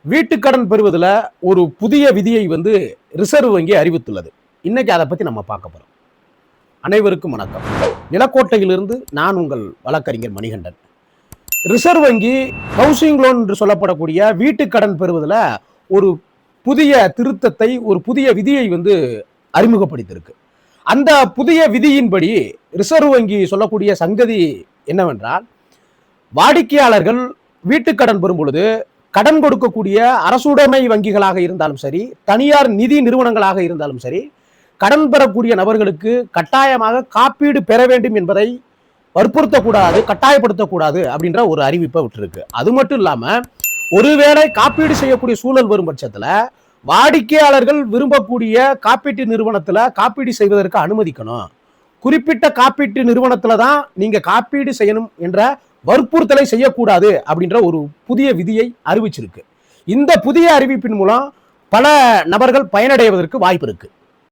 வீட்டுக்கடன் பெறுவதில் ஒரு புதிய விதியை ரிசர்வ் வங்கி அறிவித்துள்ளது. இன்னைக்கு அதை பத்தி நம்ம பார்க்க போறோம். அனைவருக்கும் வணக்கம். நிலக்கோட்டையிலிருந்து நான் உங்கள் வழக்கறிஞர் மணிகண்டன். ரிசர்வ் வங்கி ஹவுசிங் லோன் என்று சொல்லப்படக்கூடிய வீட்டுக்கடன் பெறுவதில் ஒரு புதிய திருத்தத்தை, ஒரு புதிய விதியை அறிமுகப்படுத்தியிருக்கு. அந்த புதிய விதியின்படி ரிசர்வ் வங்கி சொல்லக்கூடிய சங்கதி என்னவென்றால், வாடிக்கையாளர்கள் வீட்டுக்கடன் பெறும் பொழுது கடன் கொடுக்கக்கூடிய அரசுடைமை வங்கிகளாக இருந்தாலும் சரி, தனியார் நிதி நிறுவனங்களாக இருந்தாலும் சரி, கடன் பெறக்கூடிய நபர்களுக்கு கட்டாயமாக காப்பீடு பெற வேண்டும் என்பதை வற்புறுத்தக்கூடாது, கட்டாயப்படுத்தக்கூடாது அப்படின்ற ஒரு அறிவிப்பை விட்டுருக்கு. அது மட்டும் இல்லாம, ஒருவேளை காப்பீடு செய்யக்கூடிய சூழல் வரும் பட்சத்துல வாடிக்கையாளர்கள் விரும்பக்கூடிய காப்பீட்டு நிறுவனத்துல காப்பீடு செய்வதற்கு அனுமதிக்கணும். குறிப்பிட்ட காப்பீட்டு நிறுவனத்துல தான் நீங்க காப்பீடு செய்யணும் என்ற வற்புறுத்தலை செய்யக்கூடாது அப்படின்ற ஒரு புதிய விதியை அறிவிச்சிருக்கு. இந்த புதிய அறிவிப்பின் மூலம் பல நபர்கள் பயனடைவதற்கு வாய்ப்பு இருக்கு.